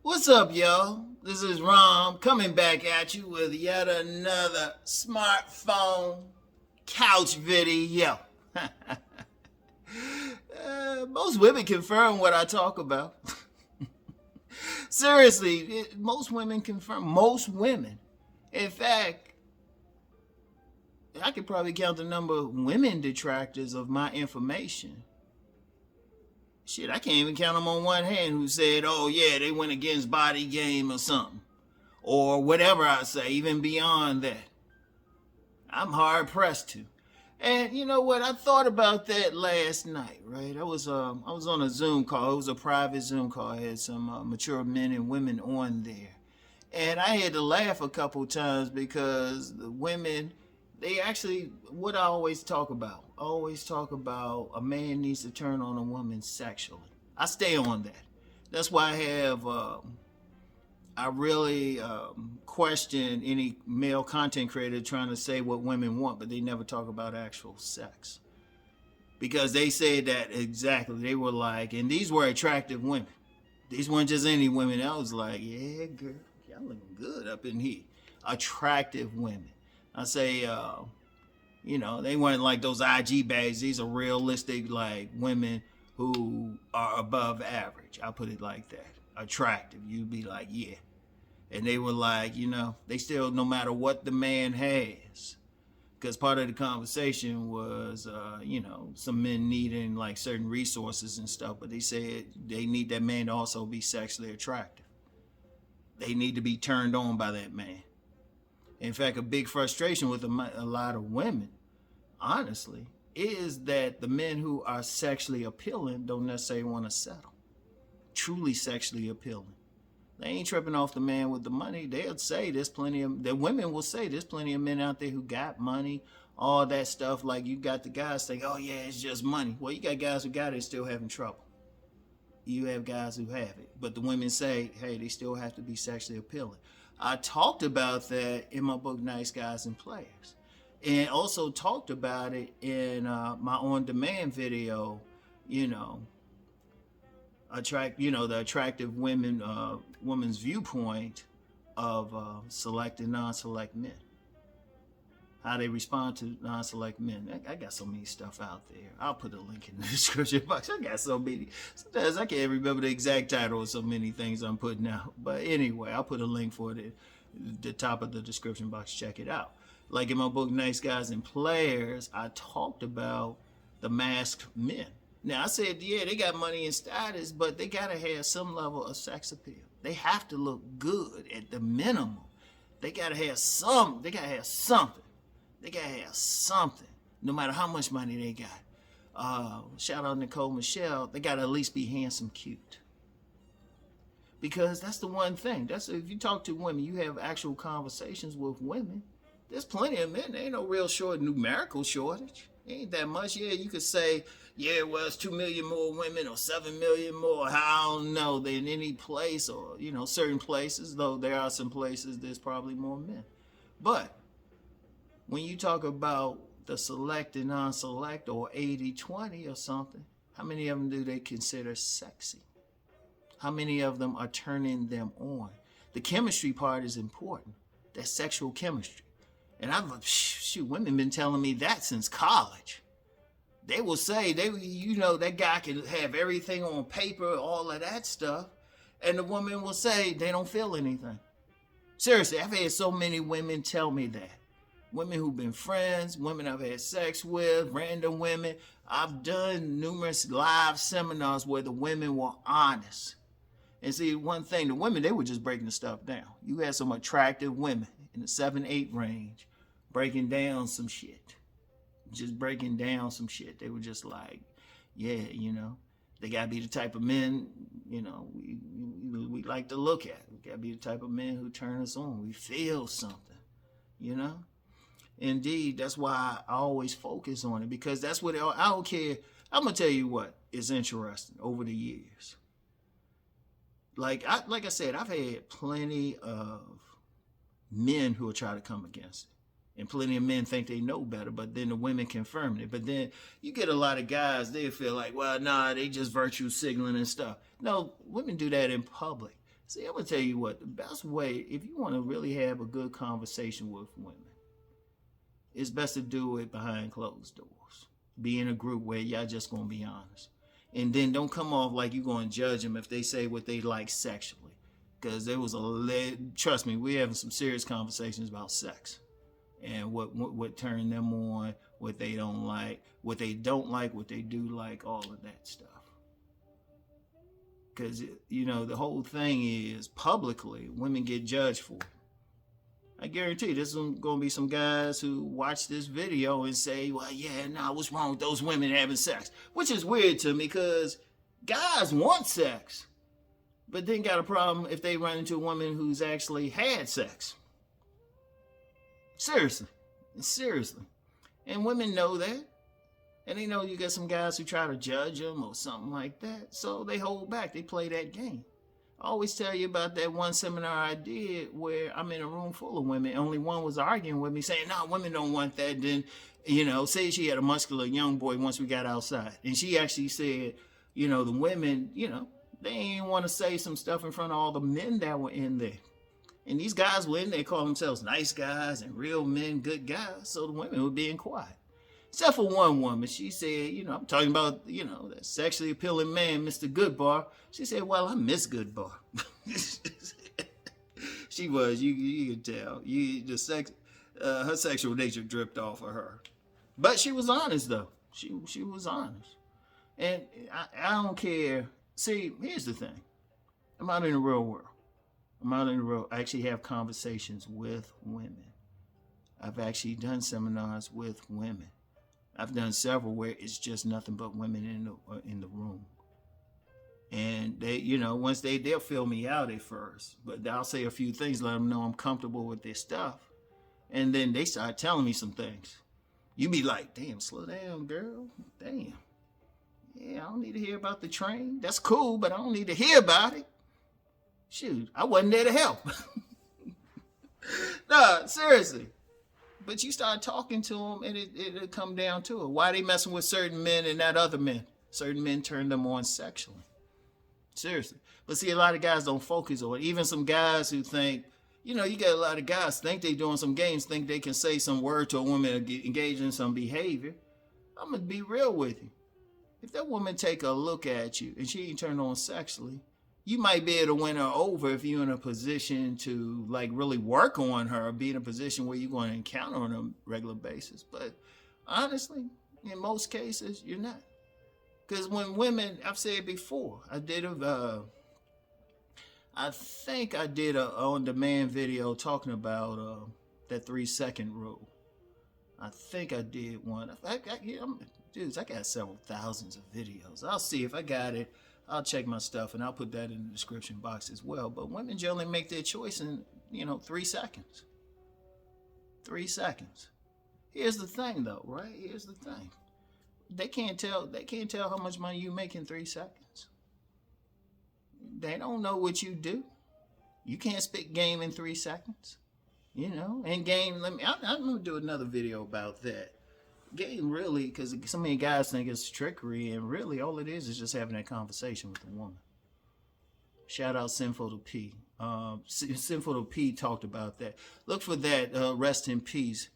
What's up, y'all? This is Rom coming back at you with yet another smartphone couch video. Most women confirm what I talk about. Seriously, most women confirm. Most women. In fact, I could probably count the number of women detractors of my information. Shit, I can't even count them on one hand who said, oh yeah, they went against body game or something. Or whatever I say, even beyond that. I'm hard pressed to. And you know what? I thought about that last night, right? I was on a Zoom call. It was a private Zoom call. I had some mature men and women on there. And I had to laugh a couple times because the women, they actually, what I always talk about, a man needs to turn on a woman sexually. I stay on that. That's why I really question any male content creator trying to say what women want, but they never talk about actual sex. Because they said that exactly. They were like, and these were attractive women. These weren't just any women. I was like, yeah, girl, y'all looking good up in here. Attractive women. I say, they weren't like those IG bags. These are realistic, like women who are above average. I'll put it like that. Attractive. You'd be like, yeah. And they were like, they still, no matter what the man has, because part of the conversation was, some men needing like certain resources and stuff, but they said they need that man to also be sexually attractive. They need to be turned on by that man. In fact, a big frustration with a lot of women, honestly, is that the men who are sexually appealing don't necessarily want to settle. Truly sexually appealing. They ain't tripping off the man with the money. They'll say the women will say there's plenty of men out there who got money, all that stuff. Like you got the guys saying, oh yeah, it's just money. Well, you got guys who got it still having trouble. You have guys who have it. But the women say, hey, they still have to be sexually appealing. I talked about that in my book, Nice Guys and Players. And also talked about it in my on-demand video, the attractive women's viewpoint of select and non-select men. How they respond to non-select men. I got so many stuff out there. I'll put a link in the description box. I got so many. Sometimes I can't remember the exact title of so many things I'm putting out. But anyway, I'll put a link for it at the top of the description box. Check it out. Like in my book, Nice Guys and Players, I talked about the masked men. Now, I said, yeah, they got money and status, but they got to have some level of sex appeal. They have to look good at the minimum. They got to have something. They got to have something, no matter how much money they got. Shout out Nicole Michelle. They got to at least be handsome, cute. Because that's the one thing. If you talk to women, you have actual conversations with women. There's plenty of men. There ain't no real numerical shortage. Ain't that much. Yeah, you could say, yeah, well, it's 2 million more women or 7 million more. I don't know, than any place or, certain places, though there are some places there's probably more men. But when you talk about the select and non-select or 80-20 or something, how many of them do they consider sexy? How many of them are turning them on? The chemistry part is important. That sexual chemistry. And women been telling me that since college. They will say, that guy can have everything on paper, all of that stuff. And the woman will say they don't feel anything. Seriously, I've had so many women tell me that. Women who've been friends, women I've had sex with, random women. I've done numerous live seminars where the women were honest. And see, one thing, the women, they were just breaking the stuff down. You had some attractive women in the 7-8 range breaking down some shit. Just breaking down some shit. They were just like, yeah, they got to be the type of men, we like to look at. We got to be the type of men who turn us on. We feel something, Indeed, that's why I always focus on it, because that's what I don't care. I'm going to tell you what is interesting over the years. Like I said, I've had plenty of men who will try to come against it. And plenty of men think they know better, but then the women confirm it. But then you get a lot of guys, they feel like, well, nah, they just virtue signaling and stuff. No, women do that in public. See, I'm gonna tell you what, the best way, if you want to really have a good conversation with women, it's best to do it behind closed doors. Be in a group where y'all just gonna be honest. And then don't come off like you're gonna judge them if they say what they like sexually. Because there was trust me, we're having some serious conversations about sex. And what turned them on, what they don't like, what they do like, all of that stuff. Because, the whole thing is publicly, women get judged for it. I guarantee you, there's going to be some guys who watch this video and say, well, yeah, nah, what's wrong with those women having sex? Which is weird to me because guys want sex, but then got a problem if they run into a woman who's actually had sex. Seriously. And women know that. And they know you got some guys who try to judge them or something like that. So they hold back. They play that game. I always tell you about that one seminar I did where I'm in a room full of women. Only one was arguing with me saying, no, women don't want that. Then, say she had a muscular young boy once we got outside. And she actually said, the women, they ain't want to say some stuff in front of all the men that were in there. And these guys were in there, call themselves nice guys and real men, good guys. So the women were being quiet. Except for one woman. She said, I'm talking about, that sexually appealing man, Mr. Goodbar. She said, well, I miss Goodbar. She was, you could tell. Her sexual nature dripped off of her. But she was honest, though. She was honest. And I don't care. See, here's the thing. I'm out in the real world. I actually have conversations with women. I've actually done seminars with women. I've done several where it's just nothing but women in the room. And they, once they'll fill me out at first, but I'll say a few things, let them know I'm comfortable with their stuff. And then they start telling me some things. You be like, damn, slow down, girl. Damn. Yeah, I don't need to hear about the train. That's cool, but I don't need to hear about it. Shoot, I wasn't there to help. No, seriously. But you start talking to them and it'll come down to it. Why they messing with certain men and not other men? Certain men turn them on sexually. Seriously. But see, a lot of guys don't focus on it. Even some guys who think, you got a lot of guys think they doing some games, think they can say some word to a woman or get engaged in some behavior. I'm going to be real with you. If that woman take a look at you and she ain't turned on sexually, you might be able to win her over if you're in a position to really work on her, be in a position where you're going to encounter her on a regular basis. But honestly, in most cases, you're not. Because when women, I've said before, I think I did a on-demand video talking about that 3-second rule. I think I did one. Dudes, I got several thousands of videos. I'll see if I got it. I'll check my stuff and I'll put that in the description box as well. But women generally make their choice in, 3 seconds. 3 seconds. Here's the thing though, right? Here's the thing. They can't tell how much money you make in 3 seconds. They don't know what you do. You can't spit game in 3 seconds. And game, I'm gonna do another video about that. Game really, because so many guys think it's trickery, and really all it is just having that conversation with the woman. Shout out Sinful to P. Sinful to P talked about that. Look for that. Rest in peace.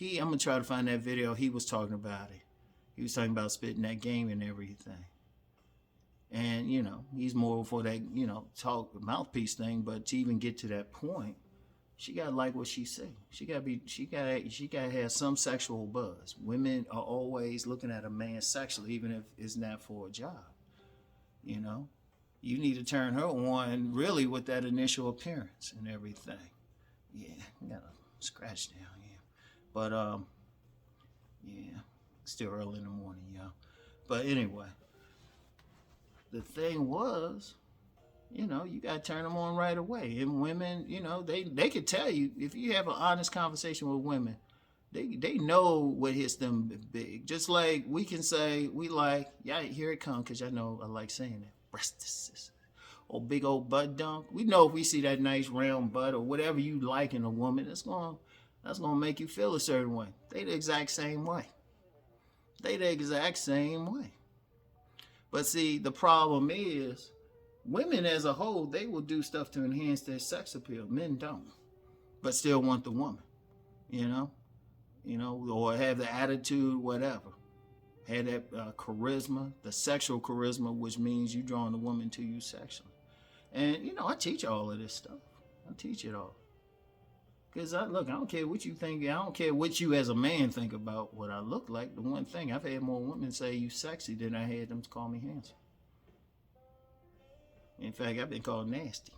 I'm gonna try to find that video. He was talking about it. He was talking about spitting that game and everything. And he's more for that talk mouthpiece thing. But to even get to that point, she gotta like what she say. She gotta have some sexual buzz. Women are always looking at a man sexually, even if it's not for a job. You need to turn her on really with that initial appearance and everything. Yeah, I got a scratch down here. But yeah, still early in the morning, y'all. But anyway, the thing was, you got to turn them on right away. And women, they could tell you, if you have an honest conversation with women, they know what hits them big. Just like we can say, we like, yeah, here it comes, because I know I like saying that. Breastises. Or big old butt dunk. We know if we see that nice round butt or whatever you like in a woman, that's gonna make you feel a certain way. They the exact same way. But see, the problem is, women as a whole, they will do stuff to enhance their sex appeal. Men don't, but still want the woman, you know, or have the attitude, whatever. Have that charisma, the sexual charisma, which means you drawing the woman to you sexually. And, I teach all of this stuff. I teach it all. Because, I don't care what you think. I don't care what you as a man think about what I look like. The one thing, I've had more women say you sexy than I had them call me handsome. In fact, I've been called nasty.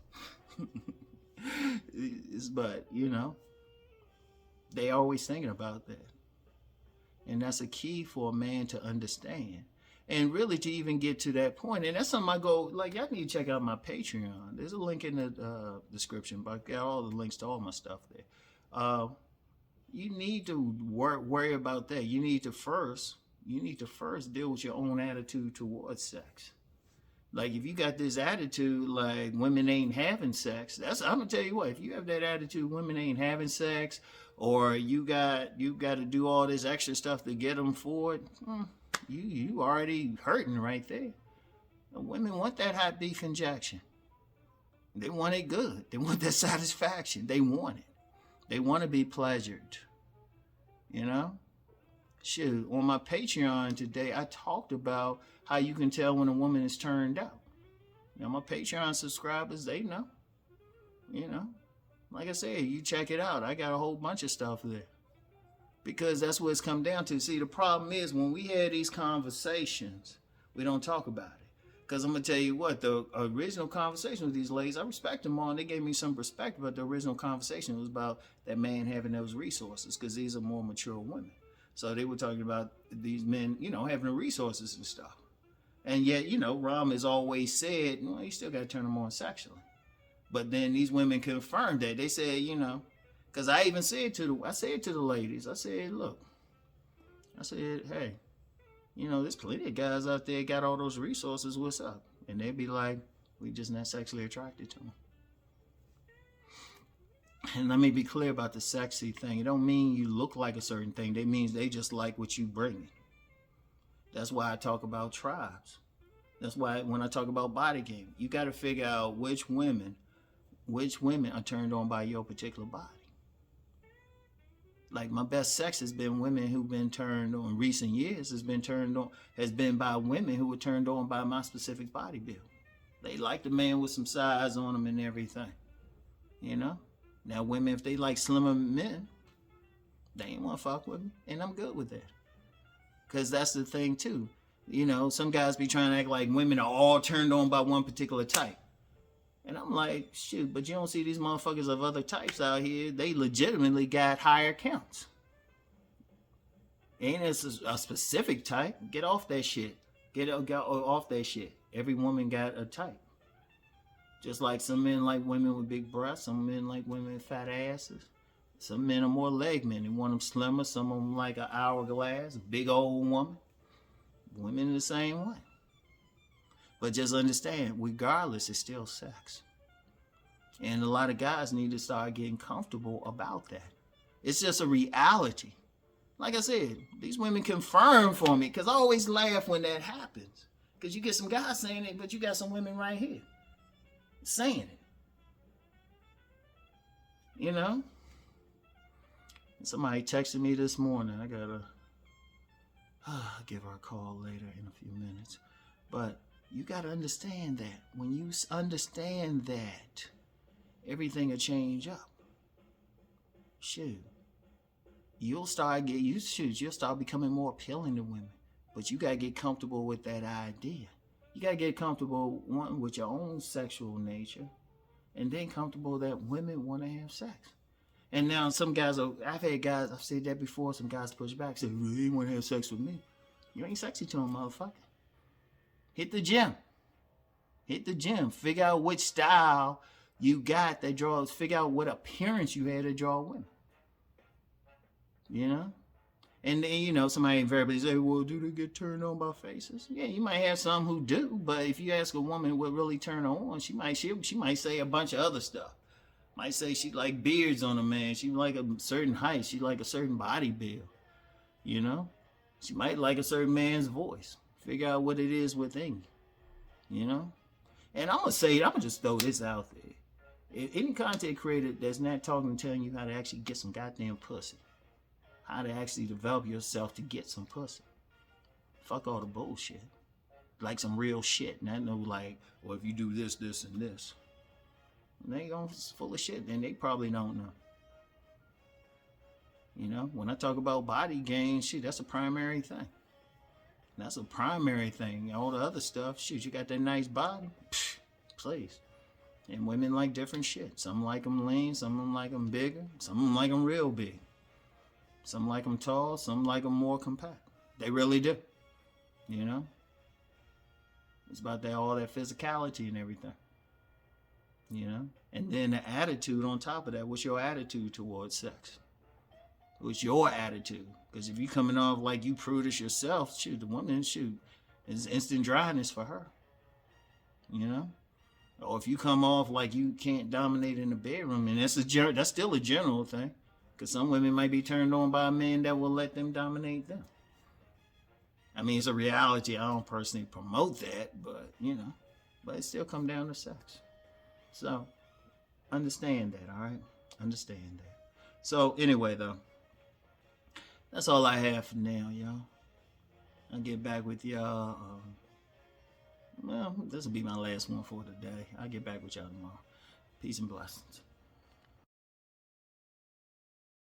But, they always thinking about that. And that's a key for a man to understand. And really to even get to that point. And that's something I go, y'all need to check out my Patreon. There's a link in the description, but I got all the links to all my stuff there. You need to worry about that. You need to first deal with your own attitude towards sex. Like, if you got this attitude like women ain't having sex, I'm gonna tell you what, if you have that attitude women ain't having sex, or you got to do all this extra stuff to get them for it, you already hurting right there. Women want that hot beef injection. They want it good. They want that satisfaction. They want it. They want to be pleasured. Shoot, on my Patreon today, I talked about how you can tell when a woman is turned out. My Patreon subscribers, they know. Like I said, you check it out. I got a whole bunch of stuff there. Because that's what it's come down to. See, the problem is when we had these conversations, we don't talk about it. Because I'm going to tell you what, the original conversation with these ladies, I respect them all, and they gave me some perspective, but the original conversation was about that man having those resources, because these are more mature women. So they were talking about these men, having the resources and stuff. And yet, Rom has always said, you still got to turn them on sexually. But then these women confirmed that. They said, because I even said to the ladies, I said, look, hey, there's plenty of guys out there got all those resources. What's up? And they'd be like, we just not sexually attracted to them. And let me be clear about the sexy thing. It don't mean you look like a certain thing. It means they just like what you bring. That's why I talk about tribes. That's why when I talk about body game, you got to figure out which women are turned on by your particular body. Like, my best sex has been women who've been turned on in recent years, has been by women who were turned on by my specific body build. They like the man with some size on them and everything. Now, women, if they like slimmer men, they ain't want to fuck with me. And I'm good with that. Because that's the thing, too. Some guys be trying to act like women are all turned on by one particular type. And I'm like, shoot, but you don't see these motherfuckers of other types out here. They legitimately got higher counts. Ain't it a specific type? Get off that shit. Get off that shit. Every woman got a type. Just like some men like women with big breasts, some men like women with fat asses. Some men are more leg men. They want them slimmer. Some of them like an hourglass, a big old woman. Women are the same way. But just understand, regardless, it's still sex. And a lot of guys need to start getting comfortable about that. It's just a reality. Like I said, these women confirm for me, because I always laugh when that happens. Because you get some guys saying it, but you got some women right here saying it. Somebody texted me this morning. I gotta give her a call later in a few minutes. But you gotta understand that. When you understand that, everything will change up. Shoot. You'll start becoming more appealing to women. But you gotta get comfortable with that idea. You gotta get comfortable, one, with your own sexual nature, and then comfortable that women want to have sex. And now some guys I've said that before, some guys push back, say, well, you want to have sex with me. You ain't sexy to them, motherfucker. Hit the gym. Figure out which style you got that draws, figure out what appearance you had to draw women. And then, somebody invariably say, well, do they get turned on by faces? Yeah, you might have some who do, but if you ask a woman what really turn her on, she might say a bunch of other stuff. Might say she like beards on a man. She like a certain height. She like a certain body build. She might like a certain man's voice. Figure out what it is within you. And I'm gonna just throw this out there. If any content creator that's not talking and telling you how to actually get some goddamn pussy, how to actually develop yourself to get some pussy, fuck all the bullshit. Like some real shit. Not no like, well, if you do this, this, and this. And they going full of shit, then they probably don't know. You know, when I talk about body gain, shit, that's a primary thing. That's a primary thing. All the other stuff, shit, you got that nice body, psh, please. And women like different shit. Some like them lean, some of them like them bigger, some of them like them real big. Some like them tall, some like them more compact. They really do. You know? It's about that all that physicality and everything. You know? And then the attitude on top of that. What's your attitude towards sex? What's your attitude? Because if you coming off like you prudish yourself, shoot, the woman, shoot, it's instant dryness for her. You know? Or if you come off like you can't dominate in the bedroom, and that's still a general thing. Because some women might be turned on by a man that will let them dominate them. I mean, it's a reality. I don't personally promote that, but, you know, but it still come down to sex. So, understand that, all right? Understand that. So, anyway, though, that's all I have for now, y'all. I'll get back with y'all. Well, this will be my last one for today. I'll get back with y'all tomorrow. Peace and blessings.